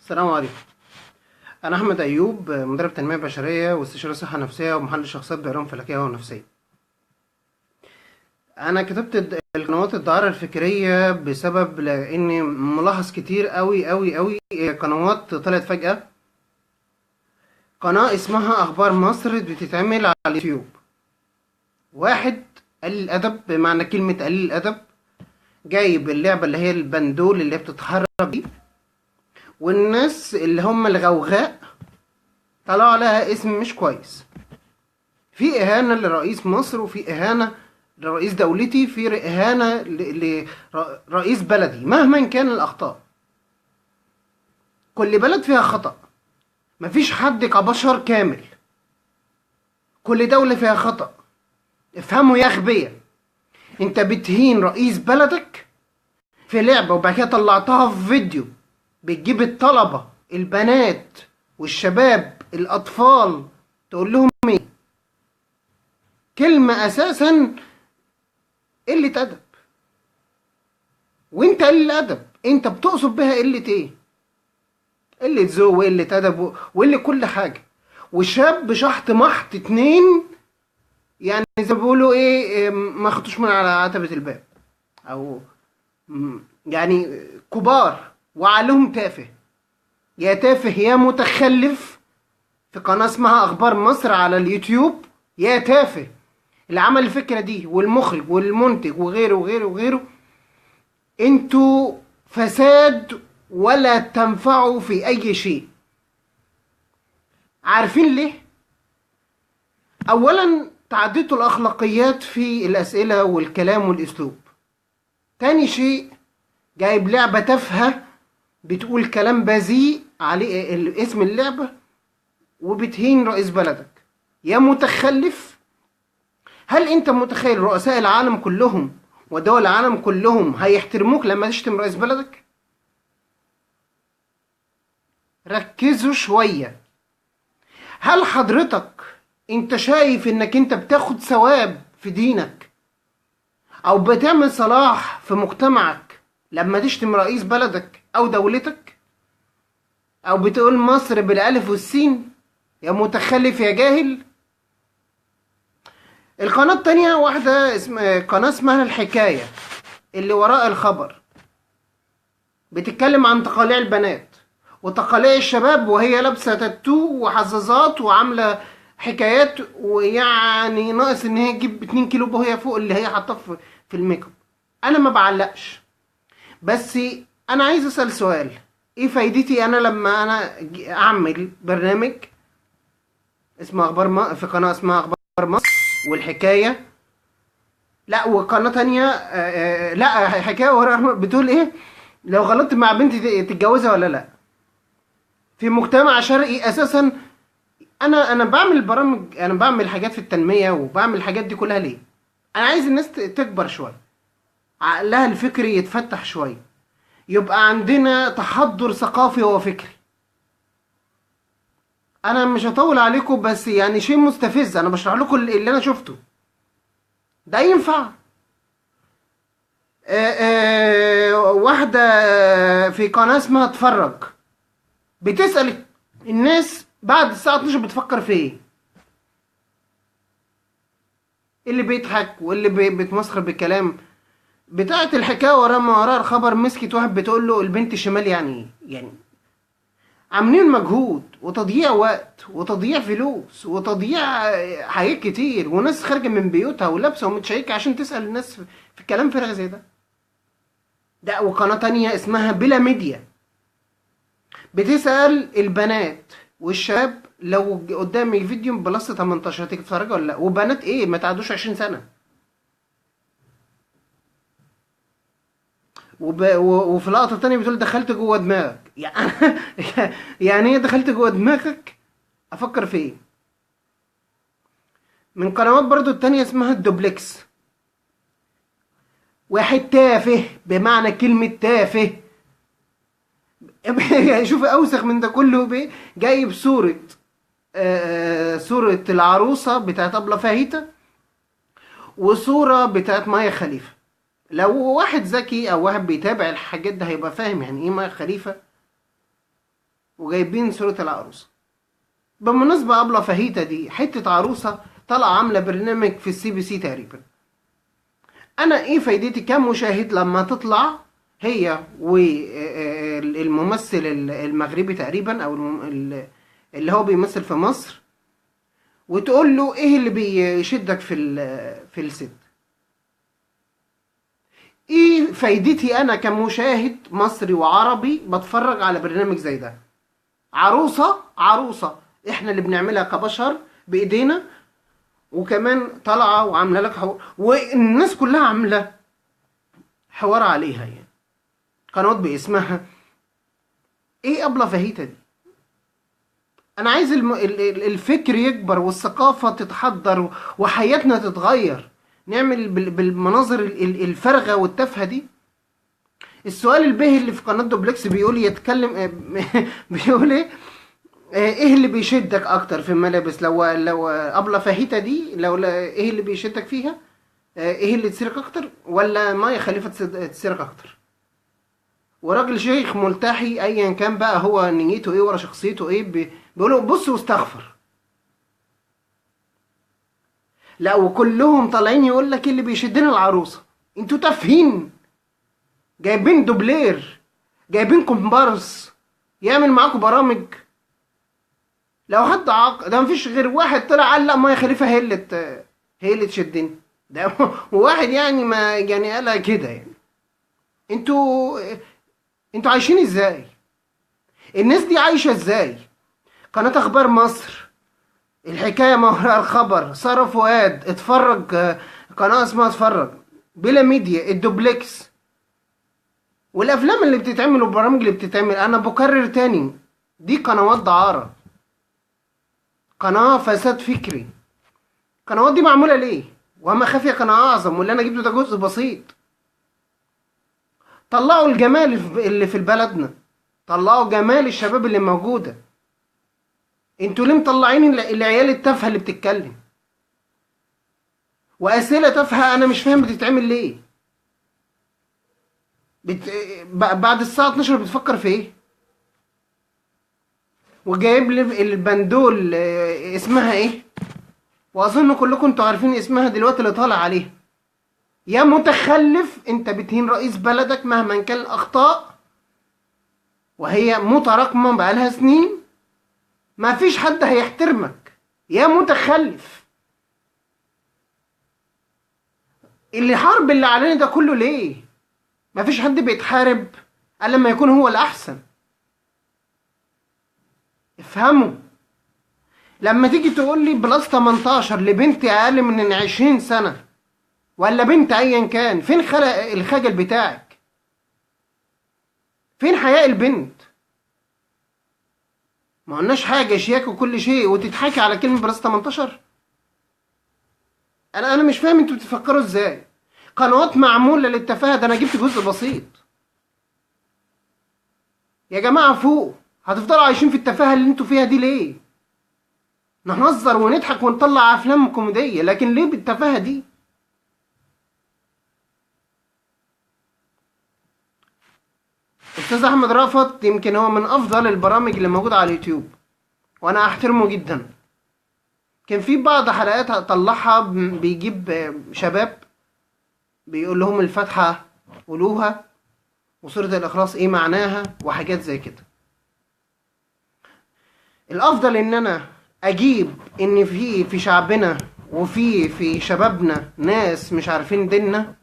السلام عليكم. انا احمد ايوب، مدرب تنميه بشريه واستشاري صحه نفسيه ومحلل شخصيات بعلوم فلكيه ونفسيه. انا كتبت القنوات الدعاره الفكريه بسبب لاني ملاحظ كتير قوي قوي قوي قنوات طلعت فجاه. قناه اسمها اخبار مصر بتتعمل على اليوتيوب. واحد قليل الادب، بمعنى كلمه قليل الادب، جايب اللعبه اللي هي البندول اللي هي بتتحرك دي، والناس اللي هم الغوغاء طلعوا عليها اسم مش كويس. في إهانة لرئيس مصر، وفي إهانة لرئيس دولتي، في إهانة لرئيس بلدي مهما كان الأخطاء. كل بلد فيها خطأ، مفيش حد كبشر كامل. كل دولة فيها خطأ. افهموا يا أغبياء، انت بتهين رئيس بلدك في لعبة وبعد كده طلعتها في فيديو بتجيب الطلبة البنات والشباب الأطفال تقول لهم ايه؟ كلمة أساسا قلة أدب. وانت قليل أدب، انت بتقصد بها قلة ايه؟ قلة ذوق وقلة أدب وقلة كل حاجة. وشاب شحط محط اتنين، يعني زي ما بيقولوا ايه، ما خدوش من على عتبة الباب، او يعني كبار وعقلهم تافه. يا تافه يا متخلف. في قناة اسمها اخبار مصر على اليوتيوب، يا تافه اللي عمل الفكرة دي والمخرج والمنتج وغيره وغيره وغيره. انتوا فساد ولا تنفعوا في اي شيء. عارفين ليه؟ اولا تعديتوا الاخلاقيات في الاسئلة والكلام والاسلوب. تاني شيء، جايب لعبة تافهة بتقول كلام بذيء عليه اسم اللعبة وبتهين رئيس بلدك. يا متخلف، هل انت متخيل رؤساء العالم كلهم ودول العالم كلهم هيحترموك لما تشتم رئيس بلدك؟ ركزوا شوية. هل حضرتك انت شايف انك انت بتاخد ثواب في دينك او بتعمل صلاح في مجتمعك لما تشتم رئيس بلدك او دولتك، او بتقول مصر بالالف والسين؟ يا متخلف يا جاهل. القناة التانية واحدة قناة اسمها الحكاية اللي وراء الخبر، بتتكلم عن تقاليع البنات وتقاليع الشباب وهي لابسة تاتو وحظاظات وعاملة حكايات، ويعني ناقص ان هي تجيب 2 كيلو وهي فوق اللي هي حاطاه في الميك اب. انا ما بعلقش، بس انا عايز اسأل سؤال. ايه فايدتي انا لما انا اعمل برنامج اسمه اخبار في قناة اسمها اخبار مصر والحكاية، لا وقناة تانية لا حكاية وراء بتقول ايه لو غلطت مع بنتي تتجوزها ولا لا؟ في مجتمع شرقي اساسا. انا بعمل برامج، انا بعمل حاجات في التنمية وبعمل الحاجات دي كلها ليه؟ انا عايز الناس تكبر شوية، عقلها الفكري يتفتح شوية، يبقى عندنا تحضر ثقافي وفكري. انا مش هطول عليكم، بس يعني شيء مستفز، انا بشرح لكم اللي انا شفته. ده ينفع؟ واحدة في قناة اسمها اتفرج بتسأل الناس بعد الساعة 12 بتفكر في ايه؟ اللي بيضحك واللي بيتمسخر بالكلام. بتاعت الحكاية ورا ما وراء الخبر مسكت واحد بتقول له البنت شمال يعني ايه؟ يعني عاملين مجهود وتضييع وقت وتضييع فلوس وتضييع حاجات كتير، وناس خارجة من بيوتها ولابسة ومتشيكة عشان تسأل الناس في كلام فارغ زي ده. ده وقناة تانية اسمها بلا ميديا بتسأل البنات والشباب لو قدامي فيديو بلس 18 هتيجي تتفرج ولا لا؟ وبنات ايه ما تعدوش 20 سنة. وفي لقطة تانية بتقول دخلت جوه دماغك. يعني يعني ايه دخلت جوه دماغك؟ افكر في ايه؟ من قنوات برضو التانية اسمها الدوبلكس. واحد تافه، بمعنى كلمة تافه. يعني شوف اوسخ من ده كله بايه؟ جايب صورة صورة العروسة بتاعت أبلة فاهيتا وصورة بتاعت مايا خليفة. لو واحد ذكي او واحد بيتابع الحاجات ده هيبقى فاهم يعني ايه مايا خليفة وجايبين صورة العروسة. بالمناسبة أبلة فاهيتا دي حتة عروسة طالعة عاملة برنامج في CBC تقريبا. أنا إيه فايدتي كمشاهد لما تطلع هي والممثل المغربي تقريبا، أو اللي هو بيمثل في مصر، وتقول له إيه اللي بيشدك في الست؟ إيه فايدتي أنا كمشاهد مصري وعربي بتفرج على برنامج زي ده؟ عروسة احنا اللي بنعملها كبشر بايدينا، وكمان طالعه وعامله لك حوار، والناس كلها عامله حوار عليها، يعني قنوات باسمها. ايه ابله فاهيتا دي؟ انا عايز الفكر يكبر والثقافه تتحضر وحياتنا تتغير، نعمل بالمناظر الفارغه والتافهه دي. السؤال الباهي اللي في قناه دوبلكس بيقول يتكلم بيقول ايه اللي بيشدك اكتر في الملابس؟ لو ابله فاهيتا دي، ايه اللي بيشدك فيها؟ ايه اللي تسيرك اكتر؟ ولا مايا خليفه تسيرك اكتر؟ وراجل شيخ ملتحي ايا كان بقى هو نيته ايه ورا شخصيته ايه، بيقولوا بص واستغفر. لا، وكلهم طالعين يقول لك اللي بيشدنا العروسه. انتوا تافهين، جايبين دوبلير، جايبين كومبارس يعمل معاكم برامج. لو حد ده مفيش غير واحد طلع قال لا مايا خليفه هي اللي تشدني، ده واحد يعني ما يعني قالها كده يعني. انتوا عايشين ازاي؟ الناس دي عايشه ازاي؟ قناه اخبار مصر، الحكايه ما وراء الخبر، ساره فؤاد، اتفرج، قناه اسمها اتفرج، بلا ميديا، الدوبلكس، والافلام اللي بتتعمل والبرامج اللي بتتعمل. انا بكرر تاني، دي قنوات دعاره، قناه فساد فكري. القنوات دي معموله ليه؟ وما خافيه قناه اعظم، واللي انا جبته ده جزء بسيط. طلعوا الجمال اللي في بلدنا، طلعوا جمال الشباب اللي موجوده. انتوا ليه مطلعين العيال التافهه اللي بتتكلم واسئله تافهه؟ انا مش فاهم بتتعمل ليه. بعد الساعه 12 بتفكر في ايه؟ وجايب لي البندول، اسمها ايه؟ واظن كلكم انتوا عارفين اسمها دلوقتي اللي طالع عليها. يا متخلف، انت بتهين رئيس بلدك مهما كان الاخطاء، وهي متراكمه بقالها سنين، ما فيش حد هيحترمك. يا متخلف، اللي حرب اللي علينا ده كله ليه؟ ما فيش حد بيتحارب الا لما يكون هو الاحسن. افهموا. لما تيجي تقول لي بلس 18 لبنت اقل من 20 سنه ولا بنت ايا كان، فين الخجل بتاعك؟ فين حياء البنت؟ ما قلناش حاجه، شياك وكل شيء، وتضحكي على كلمه بلس 18؟ انا مش فاهم انتوا بتفكروا ازاي. قنوات معموله للتفاهه، ده انا جبت جزء بسيط. يا جماعه فوق، هتفضلوا عايشين في التفاهه اللي انتوا فيها دي ليه؟ نهزر ونضحك ونطلع افلام كوميديه، لكن ليه بالتفاهه دي؟ استاذ احمد رأفت يمكن هو من افضل البرامج اللي موجوده على اليوتيوب، وانا احترمه جدا. كان في بعض حلقات طلعها بيجيب شباب بيقول لهم الفاتحه قولوها، وسوره الاخلاص ايه معناها، وحاجات زي كده. الافضل ان انا اجيب ان في شعبنا وفي شبابنا ناس مش عارفين ديننا،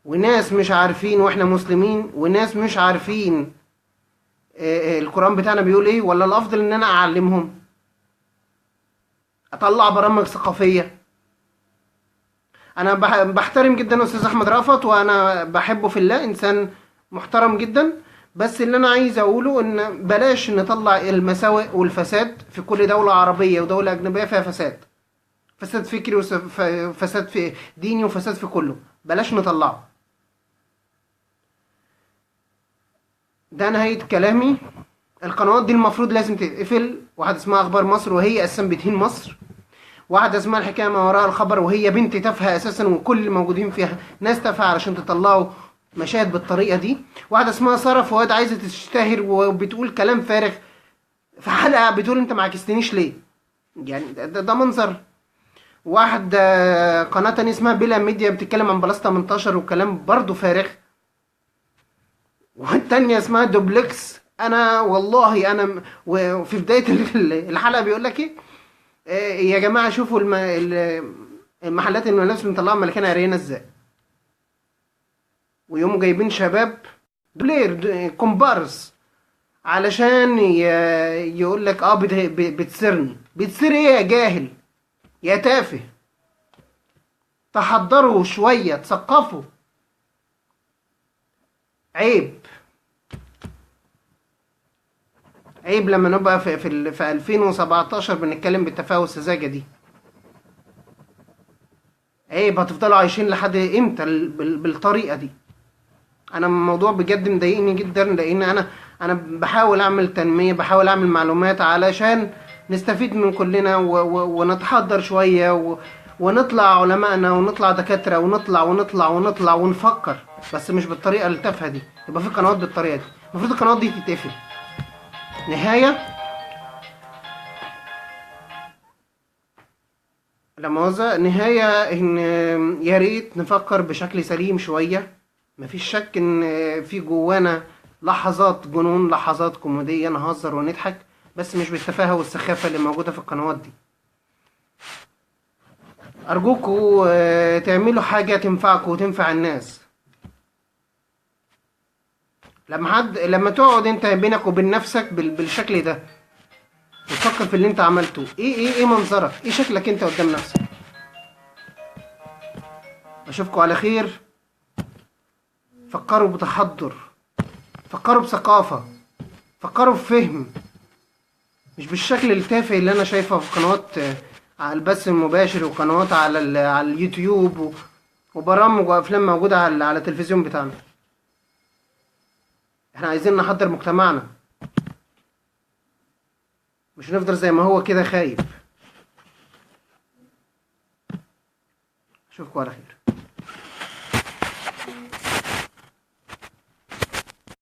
وناس مش عارفين واحنا مسلمين، وناس مش عارفين القرآن بتاعنا بيقول ايه، ولا الافضل ان انا اعلمهم، اطلع برامج ثقافية. انا بحترم جدا استاذ احمد رأفت، وانا بحبه في الله، انسان محترم جدا. بس اللي انا عايز اقوله ان بلاش نطلع المساوئ والفساد في كل دولة عربية ودولة اجنبية فيها فساد فكري وفساد في ديني وفساد في كله، بلاش نطلعه. ده نهاية كلامي. القنوات دي المفروض لازم تتقفل. واحدة اسمها اخبار مصر وهي اساسا بتهين مصر، واحدة اسمها الحكاية ما وراء الخبر وهي بنت تافهة اساسا، وكل اللي موجودين فيها ناس تافهة علشان تطلعوا مشاهد بالطريقه دي. واحده اسمها ساره فؤاد عايزه تشتهر وبتقول كلام فارغ في حلقه، بتقول انت ما عكستنيش ليه؟ يعني ده منظر. واحد قناه تانية اسمها بلا ميديا بتتكلم عن بلاس 18 وكلام برضه فارغ. والتانية اسمها دوبلكس. انا والله وفي بدايه الحلقه بيقول لك ايه، يا جماعه شوفوا المحلات الملابس مطلعه ملكانه عريانه ازاي، ويقوموا جايبين شباب بلير كومبارس علشان يقول لك بتسرني. بتسر ايه يا جاهل يا تافه؟ تحضروا شويه، تثقفوا. عيب عيب لما نبقى في 2017 بنتكلم بالتفاهه والسذاجه دي. عيب. هتفضلوا عايشين لحد امتى بالطريقه دي؟ انا الموضوع بجد مضايقني جدا، لان انا بحاول اعمل تنميه، بحاول اعمل معلومات علشان نستفيد من كلنا ونتحضر شويه ونطلع علمائنا ونطلع دكاتره ونطلع ونفكر، بس مش بالطريقه التافهه دي. يبقى في قنوات بالطريقه دي، المفروض القنوات دي تتقفل. نهايه ان يا ريت نفكر بشكل سليم شويه. مفيش شك ان في جوانا لحظات جنون، لحظات كوميدية نهزر ونضحك، بس مش بالتفاهة والسخافة اللي موجودة في القنوات دي. ارجوكوا تعملوا حاجة تنفعكم وتنفع الناس. لما تقعد انت بينك وبين نفسك بالشكل ده وتفكر في اللي انت عملته، ايه منظرك، ايه شكلك انت قدام نفسك. اشوفكم على خير. فكروا بتحضر، فكروا بثقافة، فكروا بفهم، مش بالشكل التافه اللي انا شايفه في قنوات على البث المباشر، وقنوات على اليوتيوب، وبرامج وافلام موجودة على التلفزيون بتاعنا. احنا عايزين نحضر مجتمعنا، مش نفضل زي ما هو كده خايف. اشوفكم على خير.